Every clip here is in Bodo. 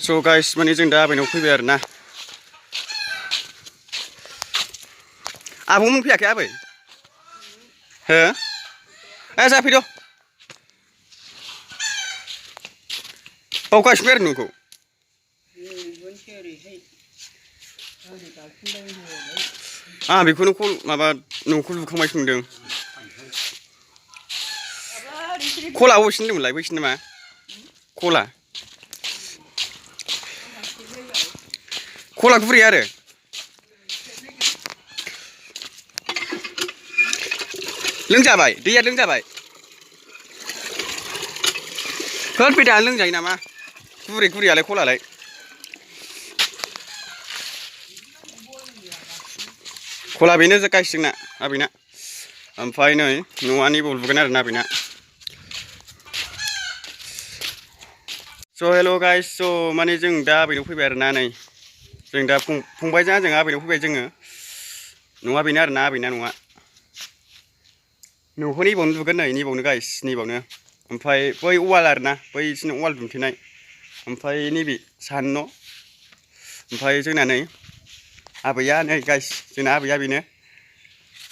So guys माने जों दा आबैनाव फैबाय आरो ना आबौमोन फैयाखै आबै हो जाफैद' बावगासिनो आरो नोंखौ बेखौनो माबा न'खौ लुखांबाय संदों कला अबेसिम दंमोनलाय बैसिम नामा कला गुरै आरो लोंजाबाय दैया लोंजाबाय होद फैदा लोंजायो नामा गुरैयालाय कलालाय कला बेनो गाइस जोंना आबैना ओमफ्राय नै न'आ नैबाव लुगोन आरो ना आबैना स' हेल' गाइस स' माने जों दा आबैनाव फैबाय आरो ना नै जों दा फंबायजों आंजों आबैनाव फैबाय जोङो न'आ बेनो आरो ना आबैना न'आ न'खौ नैबावनो लुगोन नै नैबावनो गाइस नैबावनो ओमफ्राय बै वाल आरो ना बैसिनो वाल दुमथेनाय ओमफ्राय नैबे साहानि न' ओमफ्राय जोंना नै आबैया नै गाइस जोंना आबैया बेनो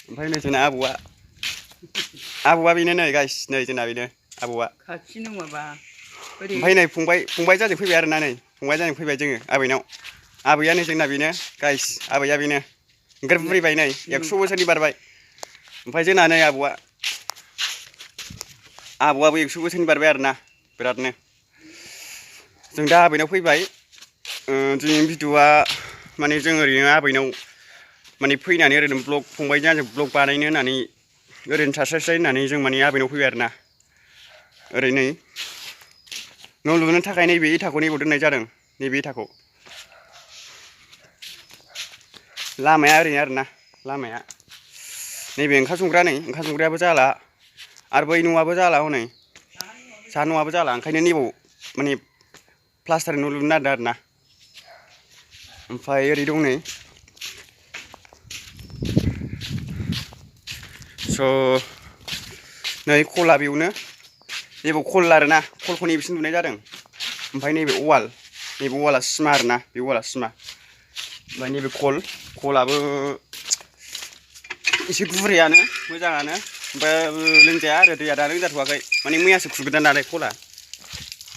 ओमफ्राय नै जोंना आबौआ बेनो नै गाइस नै जोंना बेनो आबौआ खाथि नङाबा ओमफ्राय नै फंबाय जाजों फैबाय आरो ना नै फंबाय जाजों फैबाय जोङो आबैनाव आबैया नै जोंना बेनो गाइस आबैया बेनो ओंखार बुरैबाय नै 100 बोसोरनि बारबाय ओमफ्राय जोंना नै आबौआबो 100 बोसोरनि बारबाय आरो ना बिरादनो जों दा आबैनाव फैबाय दिनै भिडिअ'आ माने जों ओरैनो आबैनाव माने फैनानै ओरैनो ब्लग फंबायजों आंजों ब्लग बानायनो होननानै ओरैनो थास्लायस्लाय होननानै जों माने आबैनाव फैबाय आरो ना ओरैनो न' लुनो थाखाय नैबे इथाखौ नैबाव दोननाय जादों नैबे इथाखौ लामाया ओरैनो आरो ना लामाया नैबे ओंखाम संग्रायाबो जाला आरो बै न'आबो जाला हनै साहा न'आबो जाला ओंखायनो नैबाव माने प्लास्टार न' लुनो नागिरदों आरो ना ओमफ्राय ओरै दं नै स' नै कला बेयावनो नैबाव कल आरो ना कलखौ नैबेसिम लुनाय जादों ओमफ्राय नैबे वाला सिमा आरो ना बे वाला सिमा ओमफ्राय नैबे कलाबो एसे गुरैयानो मोजाङानो ओमफ्राय लोंजाया आरो दैया दा लोंजाथ'वाखै माने मैयासो खुरगोदान नालाय कला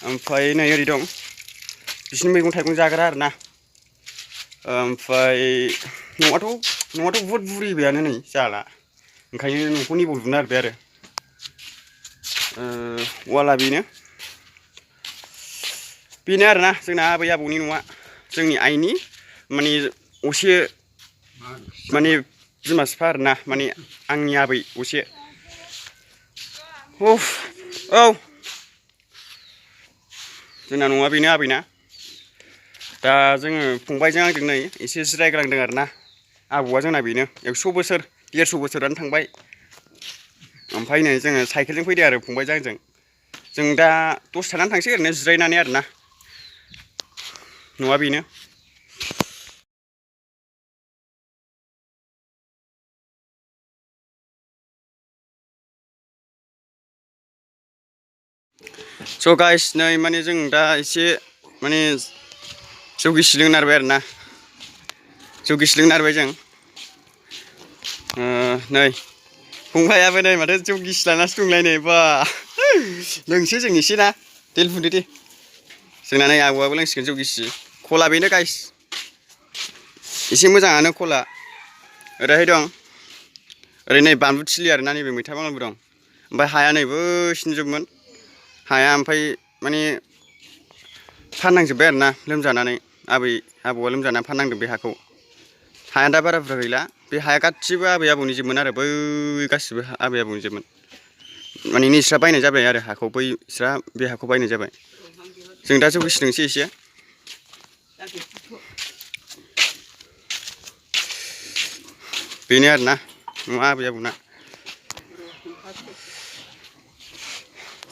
ओमफ्राय नै ओरै दं बिसिनि मैगं थाइगं जाग्रा आरो ना ओमफ्राय न'आथ' बुहुद बुरिबायानो नै जाला ओंखायनो न'खौ नैबाव लुनो नागिरबाय आरो वाला बेनो आरो ना जोंना आबै आबौनि न'आ जोंनि आइनि माने असे माने बिमा बिफा आरो ना माने आंनि आबै असे औ जोंना न'आ बेनो आबैना दा जोङो फंबायजों आंजों नै एसे जिरायग्लांदों आरो ना आबौआ जोंना बेनो 100 बोसोर 150 बोसोरानो थांबाय ओमफ्राय नै जोङो साइकेलजों फैदों आरो फंबायजों आंजों जों दा दसे थानानै थांसै ओरैनो जिरायनानै आरो ना न'आ बेनो स' गाइस नै माने जों दा एसे माने जौ गिसि लोंनो नागिरबाय आरो ना जौ गिसि लोंनो नागिरबाय जों नै फंबायाबो नै माथो जौ गिसि लानासो दंलाय नै बा लोंसै जों एसे ना दे फुदो दे जोंना नै आबौआबो लोंसिगोन जौ गिसि कला बेनो गाइस एसे मोजाङानो कला ओरैहाय दं ओरै नै बानलु थिलि आरो ना नैबे मैथा बांगालबो दं ओमफ्राय हाया नै बैसिनिजोबमोन हाया ओमफ्राय माने फाननांजोब्बाय आरो ना लोमजानानै आबौआ लोमजानानै फाननांदों बे हाखौ हाया दा बारा बुरजा गैला बे हाया गासिबो आबै आबौनि जोबमोन आरो बै गासिबो आबै आबौनि जोबमोन माने नैस्रा बायनाय जाबाय आरो हाखौ बैस्रा बे हाखौ बायनाय जाबाय जों दा जौ गिसि लोंसै एसे बेनो आरो ना न'आ आबै आबौना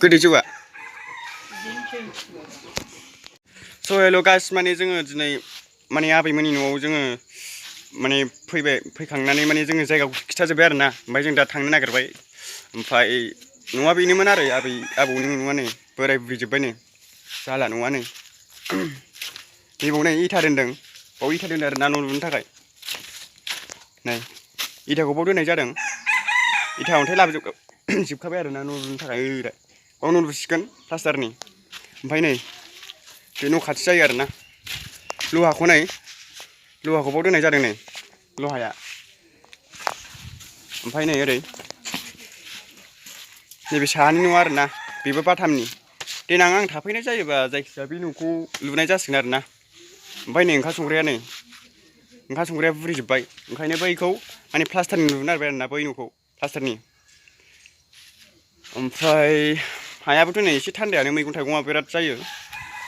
गोदै जौआ स' हेल' गाइस माने जोङो दिनै माने आबैमोननि न'आव जोङो माने फैखांनानै माने जोङो जायगाखौ खिथाजोब्बाय आरो ना ओमफ्राय जों दा थांनो नागिरबाय ओमफ्राय न'आ बेनोमोन आरो आबै आबौनि न'आ नै बोराय बुरै जोब्बाय नै जाला न'आ नै नैबाव नै इथा दोन्दों बाव इथा दोन्दों आरो ना न' लुनो थाखाय नै इथाखौ बाव दोननाय जादों इथा अन्थाइ लाबोजोबखाबाय आरो ना न' लुनो थाखाय ओरै बाव न' लुसिगोन प्लास्टारनि ओमफ्राय नै बे न' खाथि जायो आरो ना लहाखौ बाव दोननाय जादों नै लहाया ओमफ्राय नै ओरै नैबे साहानि न' आरो ना बेबो बाथामनि देनां आं थाफैनाय जायोबा जायखिजाया बे न'खौ लुनाय जासिगोन आरो ना ओमफ्राय नै ओंखाम संग्राया बुरिजोब्बाय ओंखायनो बैखौ माने प्लास्टारनि लुनो नागिरबाय आरो ना बै न'खौ प्लास्टारनि ओमफ्राय हायाबोथ' नै एसे थान्दायानो मैगं थाइगङा बिराद जायो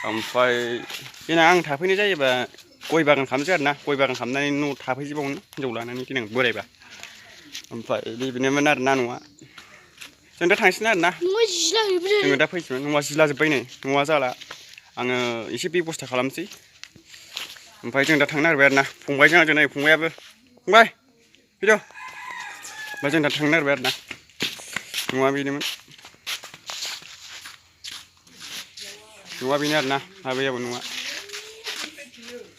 ओमफ्राय देनां आं थाफैनाय जायोबा गय बागान खालामसै आरो ना गय बागान खालामनानै न' थाफैजोबावनो हिनजाव लानानै देनां बोरायबा ओमफ्राय बेनोमोन आरो ना न'आ जों दा थांसिगोन आरो ना जोङो दा फैसिगोन न'आ जिलाजोब्बाय नै न'आ जाला आङो एसे बेब'स्था खालामसै ओमफ्राय जों दा थांनो नागिरबाय आरो ना फंबायजों आंजों नै फंबायाबो फंबाय फैद' ओमफ्राय जों दा थांनो नागिरबाय आरो ना न'आ बेनोमोन न'आ बेनो आरो ना आबै आबौ न'आ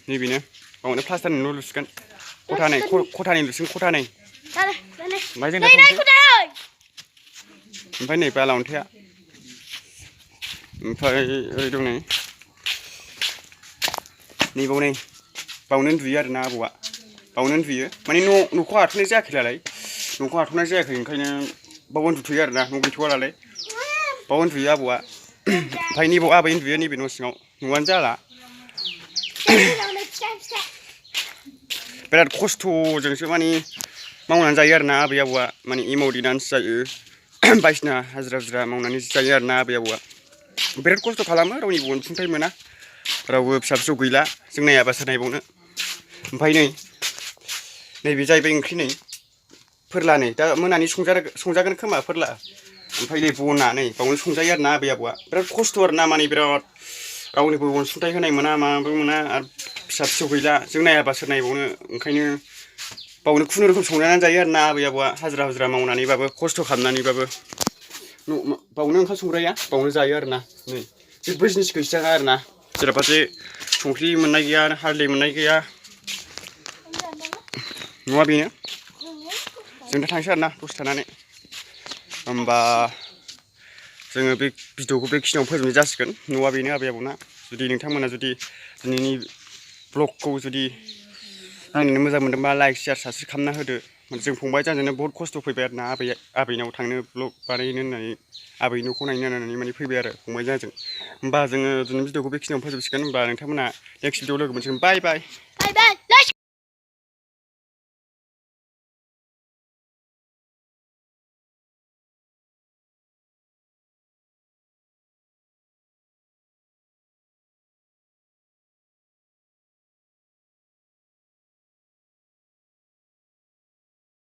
नैबेनो बावनो प्लास्टारनि न' लुसिगोन खथानै लुसिगोन खथानै ओमफ्राय जों दा थांसै ओमफ्राय नै बाला अन्थाइआ ओमफ्राय ओरै दं नै नैबाव नै बावनो उन्दुयो आरो ना आबौआ बावनो उन्दुयो माने न'खौ हाथ'नाय जायाखै नालाय न'खौ हाथ'नाय जायाखै ओंखायनो बाव उन्दुथ'यो आरो ना न' गैथ'वा नालाय बाव उन्दुयो आबौआ ओमफ्राय नैबाव आबै उन्दुयो नैबे न' सिङाव न'आनो जाला बिराद खस्थ'जोंसो माने मावनानै जायो आरो ना आबै आबौआ माने एमाव देनानैसो जायो बायदिसिना हाजिरा मावनानै जायो आरो ना आबै आबौआ बिराद खस्थ' खालामो रावनिबो अनसुंथाइ मोना रावबो फिसा फिसौ गैला जों नायाबा सोर नायबावनो ओमफ्राय नैबे जाहैबाय ओंख्रि नै फोरला नै दा मोनानि संजागोन खोमा फोरला ओमफ्राय नै बना नै बावनो संजायो आरो ना आबै आबौआ बिराद खस्थ' आरो ना माने बिराद रावनिबो अनसुंथाइ होनाय मोना माबो मोना आरो फिसा फिसौ गैला जों नायाबा सोर नायबावनो ओंखायनो बावनो खुनुरुखुम संनानै जायो आरो ना आबै आबौआ हाजिरा मावनानैबाबो खस्थ' खालामनानैबाबो बावनो ओंखाम संग्राया बावनो जायो आरो ना नै जेबो जिनिस गैजाया आरो ना जेरावबासो संख्रि मोननाय गैया हालदै मोननाय गैया न'आ बेनो जों दा थांसै आरो ना दसे थानानै होमबा जोङो बे भिडिअखौ बेखिनियाव फोजोबनाय जासिगोन न'आ बेनो आबै आबौना जुदि नोंथांमोना जुदि दिनैनि ब्लगखौ जुदि नायनानै मोजां मोनदोंबा लाइक शेयार साबस्क्राइब खालामना होदो जों फंबाय जानानै बहुद खस्थ' फैबाय आरो ना आबैनाव थांनो ब्लग बानायनो होननानै आबै न'खौ नायनो होननानै माने फैबाय आरो फंबाय जाजों होमबा जोङो दिनै भिडिअखौ बेखिनियाव फोजोबसिगोन होमबा नोंथांमोना नेक्स्ट भिडिअ लोगो मोनसिगोन बाय